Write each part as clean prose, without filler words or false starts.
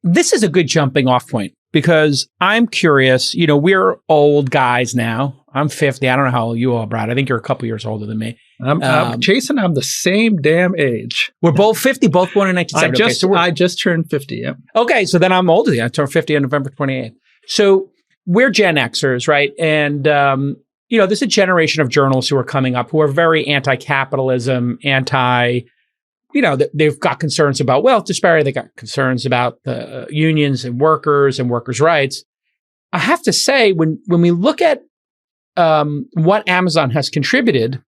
this is a good jumping off point because I'm curious. We're old guys now. I'm 50. I don't know how old you are, Brad. I think you're a couple years older than me. Jason, I'm the same damn age. We're both 50, both born in 1970. I just turned 50, yeah. Okay, so then I'm older. I turned 50 on November 28th. So we're Gen Xers, right? And, there's a generation of journalists who are coming up who are very anti-capitalism, they've got concerns about wealth disparity. They got concerns about the unions and workers rights. I have to say, when we look at what Amazon has contributed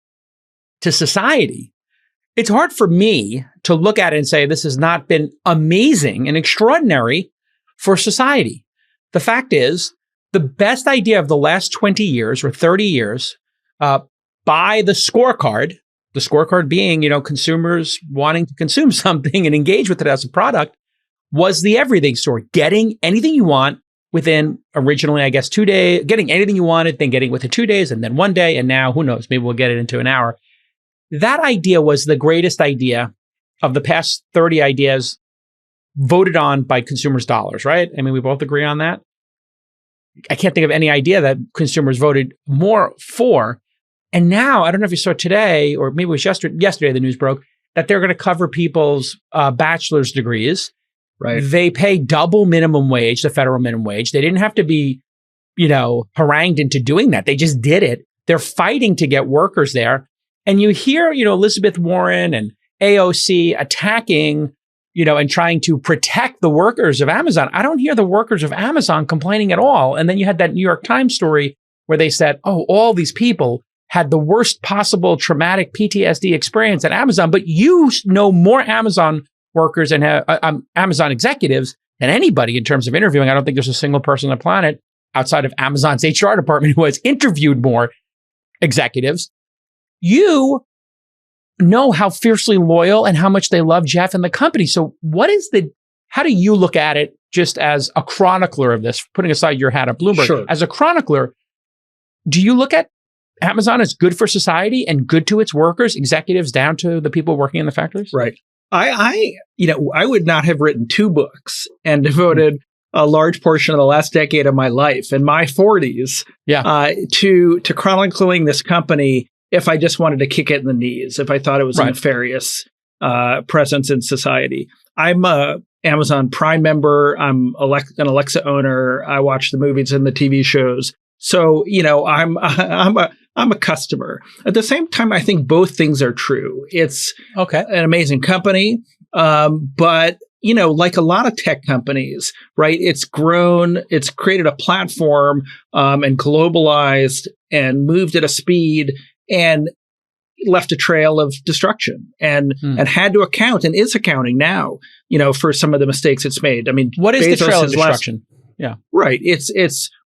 to society, it's hard for me to look at it and say this has not been amazing and extraordinary for society. The fact is, the best idea of the last 20 years or 30 years by the scorecard being, consumers wanting to consume something and engage with it as a product, was the everything store. Getting anything you want within originally, I guess, 2 days, getting anything you wanted, then getting within 2 days, and then 1 day, and now, who knows, maybe we'll get it into an hour. That idea was the greatest idea of the past 30 ideas voted on by consumers' dollars, right? I mean, we both agree on that. I can't think of any idea that consumers voted more for. And now, I don't know if you saw today, or maybe it was yesterday the news broke, that they're going to cover people's bachelor's degrees. Right. They pay double minimum wage, the federal minimum wage. They didn't have to be, harangued into doing that. They just did it. They're fighting to get workers there. And you hear, Elizabeth Warren and AOC attacking, and trying to protect the workers of Amazon. I don't hear the workers of Amazon complaining at all. And then you had that New York Times story where they said, all these people had the worst possible traumatic PTSD experience at Amazon, but you know more Amazon workers and Amazon executives than anybody in terms of interviewing. I don't think there's a single person on the planet outside of Amazon's HR department who has interviewed more executives. You know how fiercely loyal and how much they love Jeff and the company. So how do you look at it just as a chronicler of this, putting aside your hat at Bloomberg? Sure. As a chronicler, do you look at Amazon as good for society and good to its workers, executives down to the people working in the factories? Right. I would not have written 2 books and devoted a large portion of the last decade of my life in my 40s to chronicling this company if I just wanted to kick it in the knees, if I thought it was a nefarious presence in society. I'm a Amazon Prime member. I'm an Alexa owner. I watch the movies and the TV shows. So, I'm a customer. At the same time, I think both things are true. It's an amazing company, but like a lot of tech companies, right? It's grown, it's created a platform, and globalized and moved at a speed and left a trail of destruction and had to account and is accounting now, for some of the mistakes it's made. I mean, what is the trail of destruction? Right.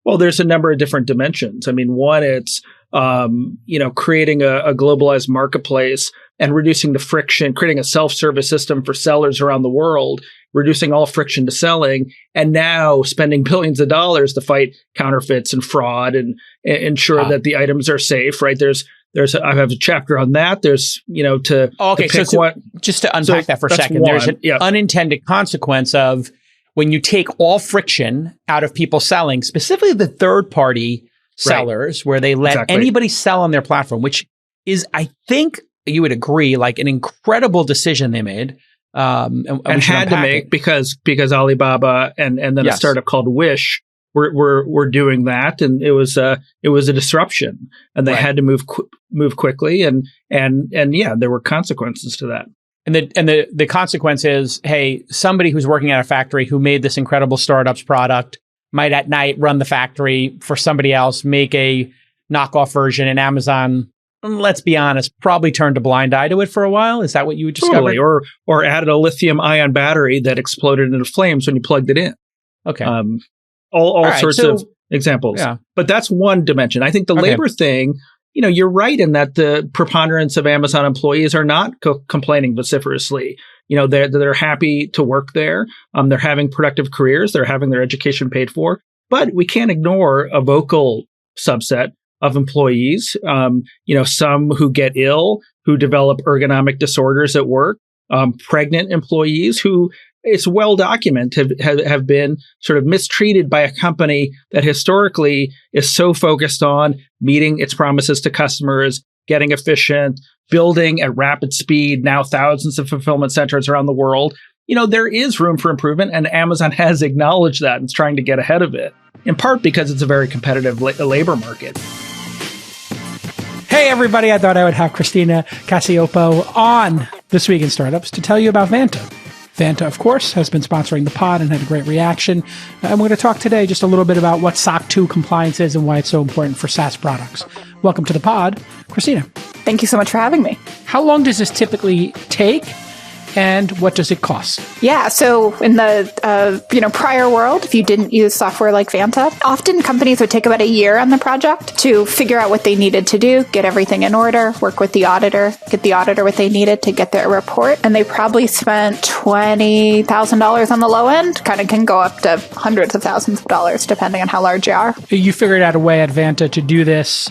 Well, there's a number of different dimensions. I mean, one, it's, creating a globalized marketplace and reducing the friction, creating a self-service system for sellers around the world, reducing all friction to selling, and now spending billions of dollars to fight counterfeits and fraud and ensure that the items are safe, right? I have a chapter on that. There's, to pick one. Just to unpack that for a second, there's an unintended consequence of when you take all friction out of people selling, specifically the third-party sellers, where they let anybody sell on their platform, which is, I think you would agree, like an incredible decision they made. And had to make because Alibaba and then a startup called Wish were doing that, and it was a disruption, and they had to move quickly, and there were consequences to that. And the consequence is, hey, somebody who's working at a factory who made this incredible startup's product might at night run the factory for somebody else, make a knockoff version, and Amazon, let's be honest, probably turned a blind eye to it for a while. Is that what you discovered? Totally. Or added a lithium-ion battery that exploded into flames when you plugged it in. Okay. All sorts of examples. Yeah. But that's one dimension. I think the labor thing, you're right in that the preponderance of Amazon employees are not complaining vociferously. They're happy to work there. They're having productive careers. They're having their education paid for. But we can't ignore a vocal subset of employees. Some who get ill, who develop ergonomic disorders at work, pregnant employees who it's well documented, have been sort of mistreated by a company that historically is so focused on meeting its promises to customers, getting efficient, building at rapid speed, now thousands of fulfillment centers around the world. There is room for improvement, and Amazon has acknowledged that and is trying to get ahead of it, in part because it's a very competitive labor market. Hey, everybody. I thought I would have Christina Cacioppo on This Week in Startups to tell you about Vanta. Vanta, of course, has been sponsoring the pod and had a great reaction. And we're going to talk today just a little bit about what SOC 2 compliance is and why it's so important for SaaS products. Welcome to the pod, Christina. Thank you so much for having me. How long does this typically take? And what does it cost? Yeah, so in the prior world, if you didn't use software like Vanta, often companies would take about a year on the project to figure out what they needed to do, get everything in order, work with the auditor, get the auditor what they needed to get their report. And they probably spent $20,000 on the low end, kind of can go up to hundreds of thousands of dollars, depending on how large you are. You figured out a way at Vanta to do this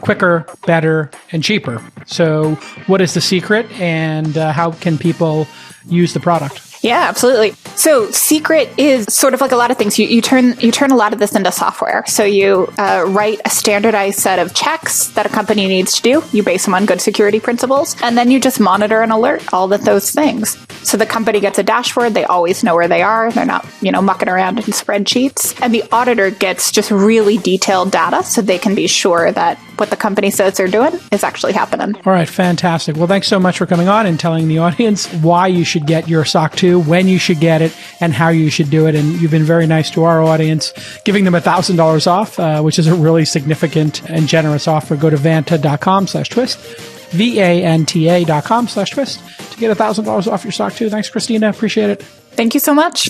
quicker, better, and cheaper. So what is the secret, and how can people use the product? Yeah, absolutely. So Secret is sort of like a lot of things. You turn a lot of this into software. So you write a standardized set of checks that a company needs to do. You base them on good security principles, and then you just monitor and alert all of those things. So the company gets a dashboard. They always know where they are. They're not, mucking around in spreadsheets. And the auditor gets just really detailed data so they can be sure that what the company says they're doing is actually happening. All right, fantastic. Well, thanks so much for coming on and telling the audience why you should get your SOC 2, when you should get it, and how you should do it. And you've been very nice to our audience, giving them $1,000 off, which is a really significant and generous offer. Go to vanta.com/twist, vanta.com/twist to get $1,000 off your SOC 2. Thanks, Christina. Appreciate it. Thank you so much.